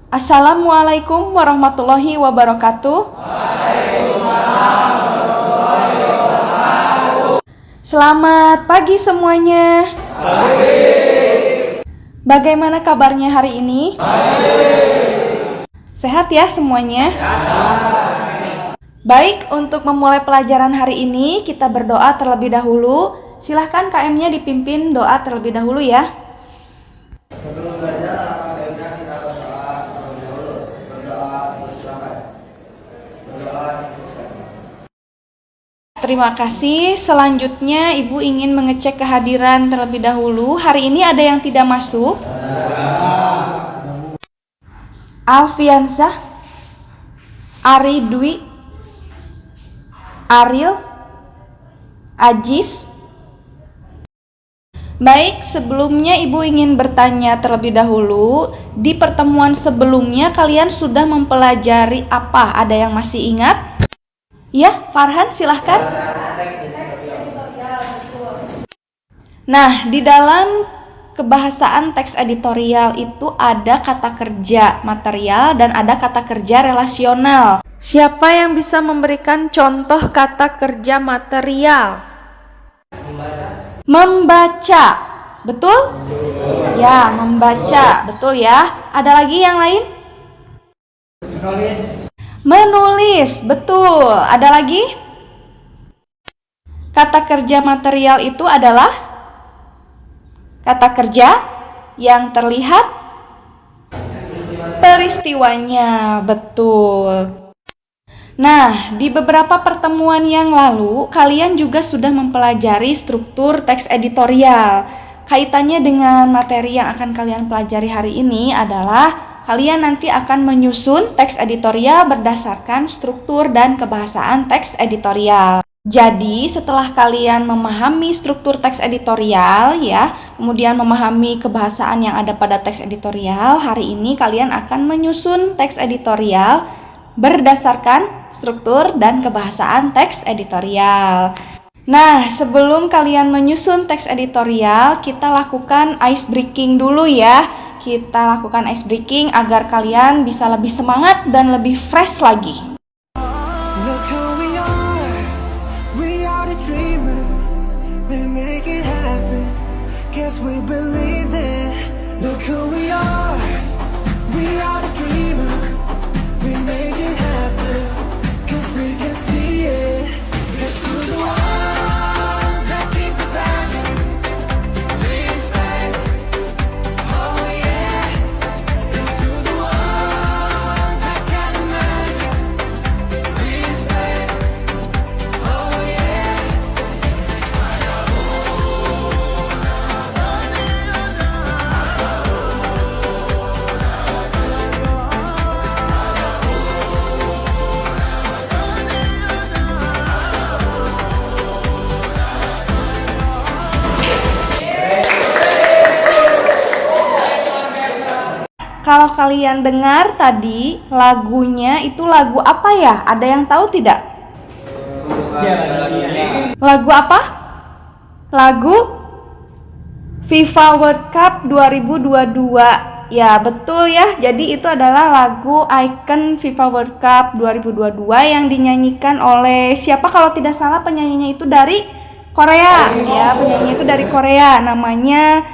Assalamualaikum warahmatullahi wabarakatuh. Selamat pagi semuanya. Bagaimana kabarnya hari ini? Sehat ya semuanya? Baik, untuk memulai pelajaran hari ini kita berdoa terlebih dahulu. Silahkan KM-nya dipimpin doa terlebih dahulu ya. Sebelum belajar, apa baiknya kita berdoa terlebih dahulu. Berdoa, silakan. Berdoa, silakan. Terima kasih. Selanjutnya Ibu ingin mengecek kehadiran terlebih dahulu. Hari ini ada yang tidak masuk? Alfiansah, Ari Dwi, Aril, Ajis. Baik, sebelumnya Ibu ingin bertanya terlebih dahulu. Di pertemuan sebelumnya kalian sudah mempelajari apa? Ada yang masih ingat? Ya, Farhan silahkan. Nah, di dalam kebahasaan teks editorial itu ada kata kerja material dan ada kata kerja relasional. Siapa yang bisa memberikan contoh kata kerja material? Membaca. Betul? Ya, membaca. Betul ya. Ada lagi yang lain? Menulis. Betul. Ada lagi? Kata kerja material itu adalah kata kerja yang terlihat peristiwanya. Betul. Nah, di beberapa pertemuan yang lalu, kalian juga sudah mempelajari struktur teks editorial. Kaitannya dengan materi yang akan kalian pelajari hari ini adalah kalian nanti akan menyusun teks editorial berdasarkan struktur dan kebahasaan teks editorial. Jadi, setelah kalian memahami struktur teks editorial ya, kemudian memahami kebahasaan yang ada pada teks editorial, hari ini kalian akan menyusun teks editorial berdasarkan struktur dan kebahasaan teks editorial. Nah, sebelum kalian menyusun teks editorial, kita lakukan ice breaking dulu ya. Kita lakukan ice breaking agar kalian bisa lebih semangat dan lebih fresh lagi. Look who we are the dreamers, we make it happen, guess we believe it. Look who we are the dreamers, we make it happen, cause we can see it. Let's do the one that keep the passion, respect, oh yeah. Let's do the one that can imagine, respect, oh yeah. Kalau kalian dengar tadi lagunya itu lagu apa ya? Ada yang tahu tidak? Lagu apa? Lagu FIFA World Cup 2022. Ya, betul ya. Jadi itu adalah lagu ikon FIFA World Cup 2022 yang dinyanyikan oleh siapa kalau tidak salah penyanyinya itu dari Korea. Ya, penyanyi itu dari Korea. Namanya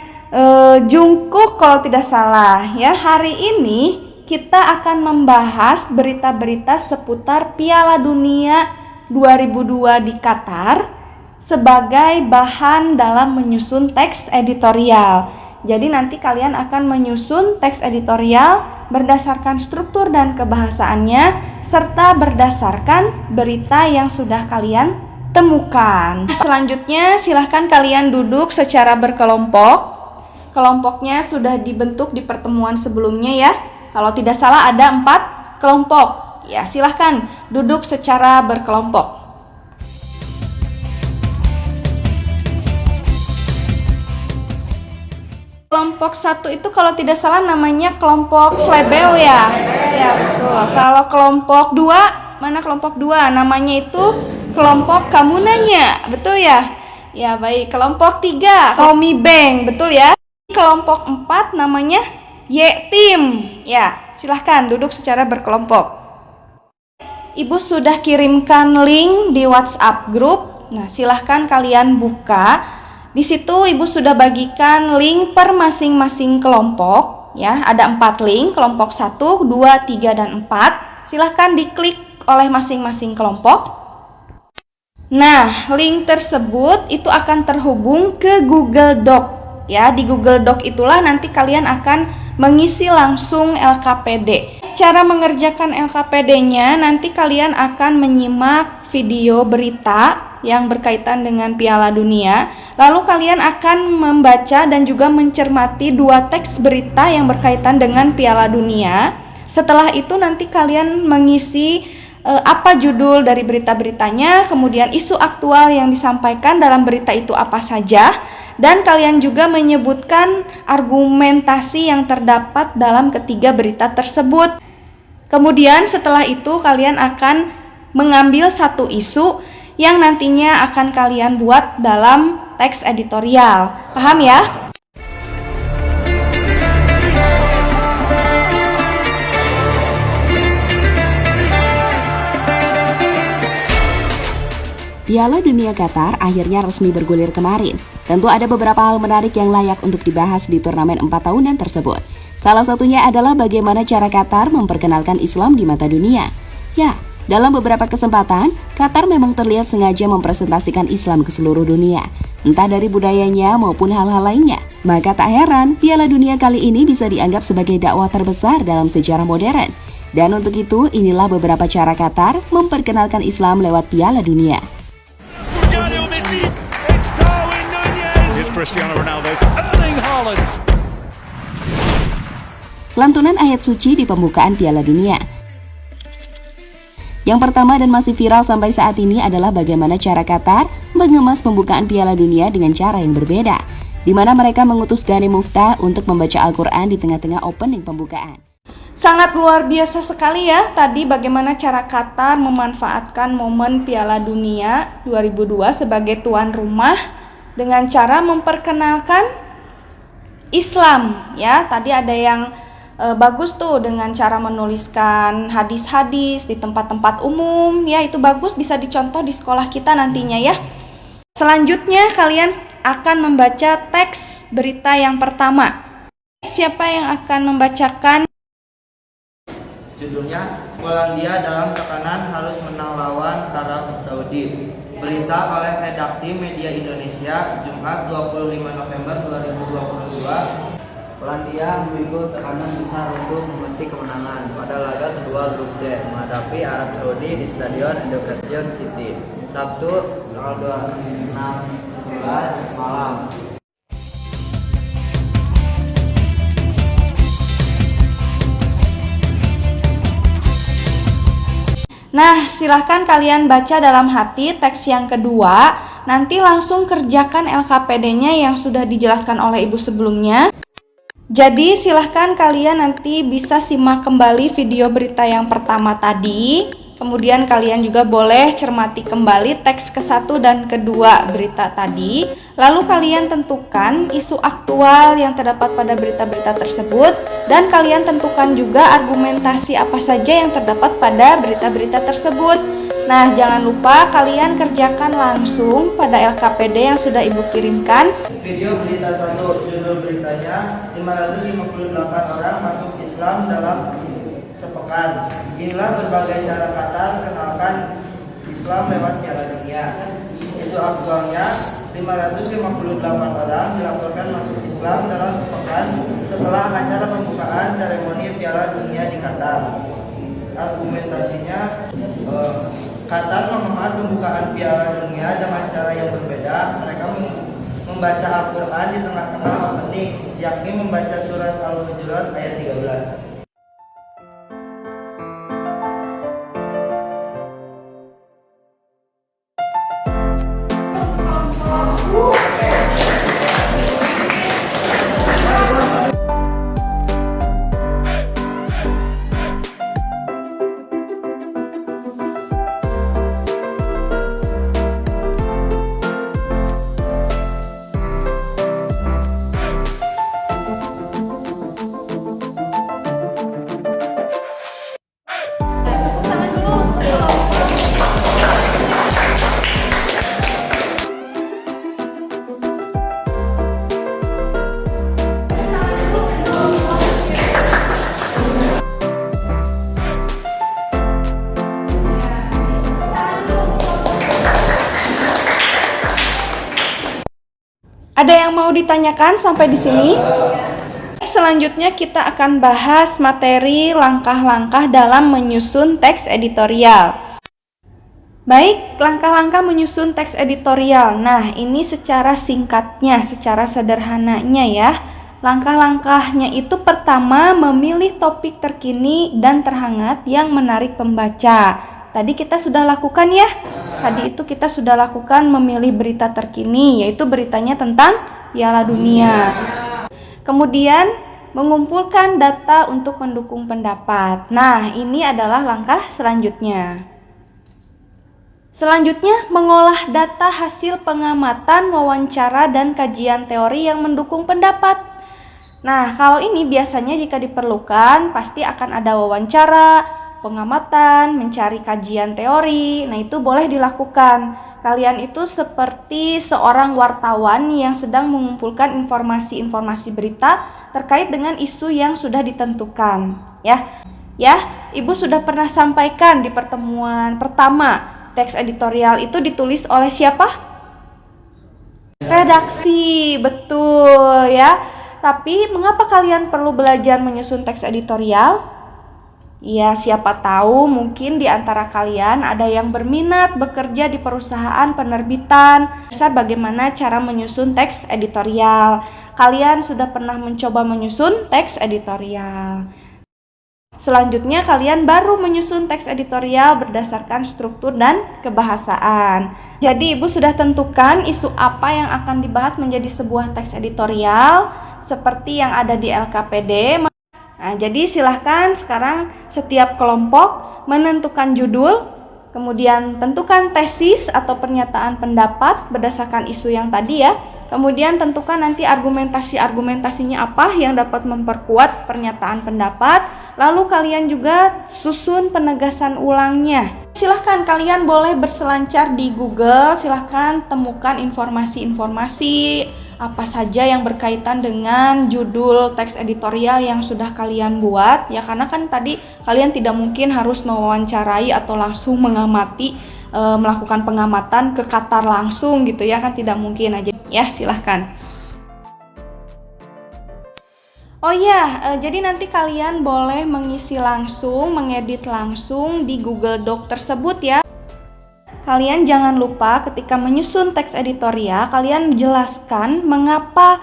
Jungkook kalau tidak salah ya. Hari ini kita akan membahas berita-berita seputar Piala Dunia 2002 di Qatar sebagai bahan dalam menyusun teks editorial. Jadi nanti kalian akan menyusun teks editorial berdasarkan struktur dan kebahasaannya serta berdasarkan berita yang sudah kalian temukan. Selanjutnya silahkan kalian duduk secara berkelompok. Kelompoknya sudah dibentuk di pertemuan sebelumnya ya. Kalau tidak salah ada 4 kelompok. Ya, silahkan duduk secara berkelompok. Kelompok 1 itu kalau tidak salah namanya kelompok Slebeo ya. Ya, betul. Kalau kelompok 2, mana kelompok 2? Namanya itu kelompok Kamu Nanya. Betul ya? Ya, baik. Kelompok 3, Komi Bang. Betul ya? Kelompok 4 namanya Yetim. Ya, Silahkan duduk secara berkelompok. Ibu sudah kirimkan link di WhatsApp grup. Nah, silahkan kalian buka. Di situ Ibu sudah bagikan link per masing-masing kelompok. Ya, ada 4 link, kelompok 1, 2, 3, dan 4. Silahkan diklik oleh masing-masing kelompok. Nah, link tersebut itu akan terhubung ke Google Doc. Ya, di Google Doc itulah nanti kalian akan mengisi langsung LKPD. Cara mengerjakan LKPD-nya nanti kalian akan menyimak video berita yang berkaitan dengan Piala Dunia. Lalu kalian akan membaca dan juga mencermati 2 teks berita yang berkaitan dengan Piala Dunia. Setelah itu nanti kalian mengisi apa judul dari berita-beritanya, kemudian isu aktual yang disampaikan dalam berita itu apa saja, dan kalian juga menyebutkan argumentasi yang terdapat dalam ketiga berita tersebut. Kemudian setelah itu kalian akan mengambil satu isu yang nantinya akan kalian buat dalam teks editorial. Paham ya? Piala Dunia Qatar akhirnya resmi bergulir kemarin. Tentu ada beberapa hal menarik yang layak untuk dibahas di turnamen 4 tahunan tersebut. Salah satunya adalah bagaimana cara Qatar memperkenalkan Islam di mata dunia. Ya, dalam beberapa kesempatan, Qatar memang terlihat sengaja mempresentasikan Islam ke seluruh dunia, entah dari budayanya maupun hal-hal lainnya. Maka tak heran, Piala Dunia kali ini bisa dianggap sebagai dakwah terbesar dalam sejarah modern. Dan untuk itu, inilah beberapa cara Qatar memperkenalkan Islam lewat Piala Dunia. Cristiano Ronaldo, Erling Haaland. Lantunan ayat suci di pembukaan Piala Dunia. Yang pertama dan masih viral sampai saat ini adalah bagaimana cara Qatar mengemas pembukaan Piala Dunia dengan cara yang berbeda, di mana mereka mengutus Ghani Muftah untuk membaca Al-Quran di tengah-tengah opening pembukaan. Sangat luar biasa sekali ya tadi bagaimana cara Qatar memanfaatkan momen Piala Dunia 2002 sebagai tuan rumah dengan cara memperkenalkan Islam ya. Tadi ada yang bagus tuh dengan cara menuliskan hadis-hadis di tempat-tempat umum ya, itu bagus, bisa dicontoh di sekolah kita nantinya ya. Selanjutnya kalian akan membaca teks berita yang pertama. Siapa yang akan membacakan? Judulnya, Polandia dalam tekanan harus menang lawan Arab Saudi. Berita oleh redaksi Media Indonesia, Jumat 25 November 2022. Polandia memikul tekanan besar untuk memetik kemenangan pada laga kedua grup C menghadapi Arab Saudi di Stadion Education City, Sabtu tanggal 26/11 malam. Nah, silahkan kalian baca dalam hati teks yang kedua, nanti langsung kerjakan LKPD-nya yang sudah dijelaskan oleh Ibu sebelumnya. Jadi silahkan kalian nanti bisa simak kembali video berita yang pertama tadi, kemudian kalian juga boleh cermati kembali teks ke-1 dan kedua berita tadi, lalu kalian tentukan isu aktual yang terdapat pada berita-berita tersebut, dan kalian tentukan juga argumentasi apa saja yang terdapat pada berita-berita tersebut. Nah, jangan lupa kalian kerjakan langsung pada LKPD yang sudah Ibu kirimkan. Video berita 1, judul beritanya 558 orang masuk Islam dalam sepekan. Inilah berbagai cara Qatar kenalkan Islam lewat Piala Dunia. Isu aktualnya, 558 orang dilaporkan masuk Islam dalam sepekan setelah acara pembukaan seremoni Piala Dunia di Qatar. Argumentasinya, Qatar mengemas pembukaan Piala Dunia dengan cara yang berbeda. Mereka membaca Al-Quran di tengah-tengah opening, yakni membaca surat Al-Hujurat ayat 13. Ada yang mau ditanyakan sampai di sini? Selanjutnya kita akan bahas materi langkah-langkah dalam menyusun teks editorial. Baik, langkah-langkah menyusun teks editorial. Nah, ini secara singkatnya, secara sederhananya ya. Langkah-langkahnya itu pertama, memilih topik terkini dan terhangat yang menarik pembaca. Tadi kita sudah lakukan ya. Tadi itu kita sudah lakukan memilih berita terkini, yaitu beritanya tentang Piala Dunia. Kemudian mengumpulkan data untuk mendukung pendapat. Nah, ini adalah langkah selanjutnya. Selanjutnya, mengolah data hasil pengamatan, wawancara, dan kajian teori yang mendukung pendapat. Nah, kalau ini biasanya jika diperlukan, pasti akan ada wawancara, pengamatan, mencari kajian teori. Nah, itu boleh dilakukan. Kalian itu seperti seorang wartawan yang sedang mengumpulkan informasi-informasi berita terkait dengan isu yang sudah ditentukan. Ya, Ibu sudah pernah sampaikan di pertemuan pertama, teks editorial itu ditulis oleh siapa? Redaksi, betul ya. Tapi mengapa kalian perlu belajar menyusun teks editorial? Ya, siapa tahu mungkin di antara kalian ada yang berminat bekerja di perusahaan penerbitan. Bagaimana cara menyusun teks editorial? Kalian sudah pernah mencoba menyusun teks editorial. Selanjutnya kalian baru menyusun teks editorial berdasarkan struktur dan kebahasaan. Jadi Ibu sudah tentukan isu apa yang akan dibahas menjadi sebuah teks editorial seperti yang ada di LKPD. Nah, jadi silahkan sekarang setiap kelompok menentukan judul, kemudian tentukan tesis atau pernyataan pendapat berdasarkan isu yang tadi ya. Kemudian tentukan nanti argumentasinya apa yang dapat memperkuat pernyataan pendapat. Lalu kalian juga susun penegasan ulangnya. Silahkan kalian boleh berselancar di Google, silahkan temukan informasi-informasi apa saja yang berkaitan dengan judul teks editorial yang sudah kalian buat ya, karena kan tadi kalian tidak mungkin harus mewawancarai atau langsung mengamati, melakukan pengamatan ke Qatar langsung gitu ya, kan tidak mungkin aja ya. Silahkan. Oh ya, jadi nanti kalian boleh mengisi langsung, mengedit langsung di Google Doc tersebut ya. Kalian jangan lupa ketika menyusun teks editorial, kalian jelaskan mengapa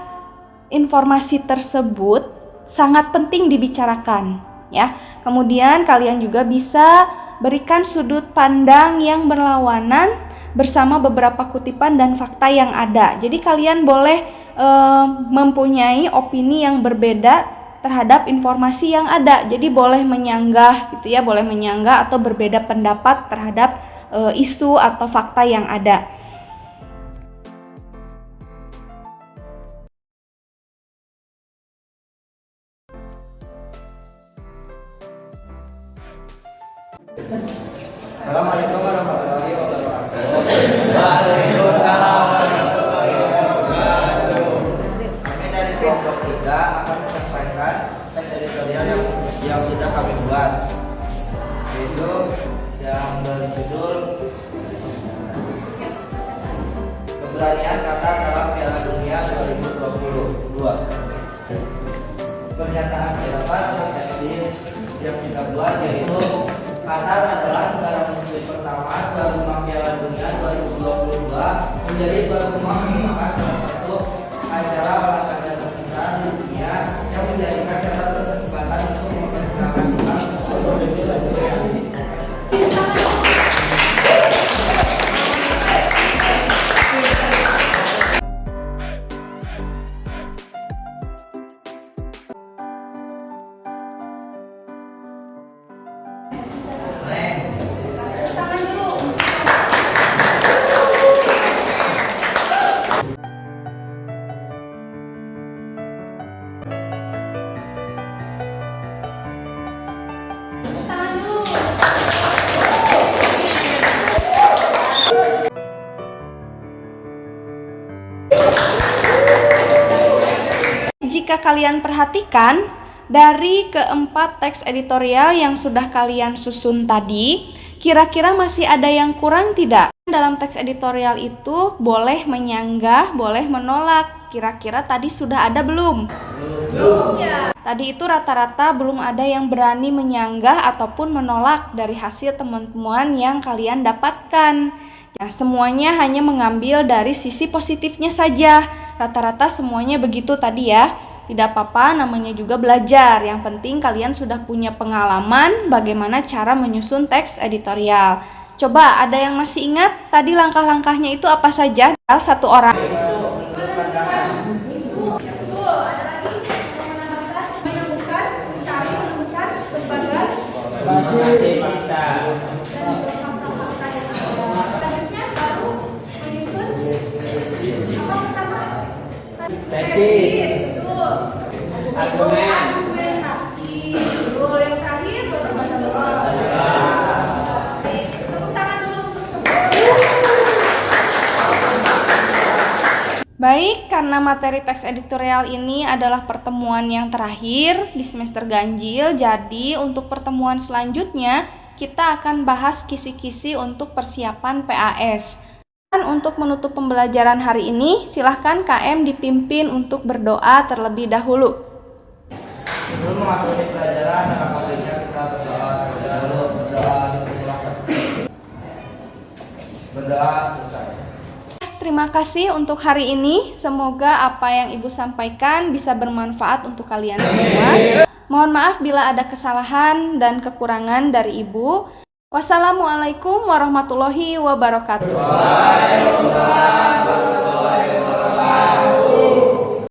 informasi tersebut sangat penting dibicarakan ya. Kemudian kalian juga bisa berikan sudut pandang yang berlawanan bersama beberapa kutipan dan fakta yang ada. Jadi kalian boleh mempunyai opini yang berbeda terhadap informasi yang ada. Jadi boleh menyanggah gitu ya, boleh menyanggah atau berbeda pendapat terhadap isu atau fakta yang ada. Assalamualaikum warahmatullahi wabarakatuh. Waalaikumsalam warahmatullahi wabarakatuh. Kami dari kelompok 3 akan menyampaikan teks editorial yang sudah kami buat, yaitu yang berjudul Keberanian Qatar dalam Piala Dunia 2022. Pernyataan pendapat atau tesis yang kita buat yaitu Qatar adalah negara muslim pertama tuan rumah Piala Dunia 2022, menjadi tuan rumah merupakan salah satu acara olahraga terbesar di dunia yang menjadikan Qatar berkesempatan untuk memperkenalkan Islam seluruh dunia. Jika kalian perhatikan dari keempat teks editorial yang sudah kalian susun tadi, kira-kira masih ada yang kurang tidak? Dalam teks editorial itu boleh menyanggah, boleh menolak Kira-kira tadi sudah ada belum? Belum. Tadi itu rata-rata belum ada yang berani menyanggah ataupun menolak dari hasil temuan-temuan yang kalian dapatkan. Nah, semuanya hanya mengambil dari sisi positifnya saja. Rata-rata semuanya begitu tadi ya. Tidak apa-apa, namanya juga belajar. Yang penting kalian sudah punya pengalaman bagaimana cara menyusun teks editorial. Coba ada yang masih ingat tadi langkah-langkahnya itu apa saja? Satu orang. Baik, karena materi teks editorial ini adalah pertemuan yang terakhir di semester ganjil, jadi untuk pertemuan selanjutnya kita akan bahas kisi-kisi untuk persiapan PAS. Dan untuk menutup pembelajaran hari ini, silahkan KM dipimpin untuk berdoa terlebih dahulu. Sebelum mengakhiri pelajaran, alangkah baiknya kita berdoa terlebih dahulu. Silakan. Berdoa selesai. Terima kasih untuk hari ini. Semoga apa yang Ibu sampaikan bisa bermanfaat untuk kalian semua. Mohon maaf bila ada kesalahan dan kekurangan dari Ibu. Wassalamualaikum warahmatullahi wabarakatuh.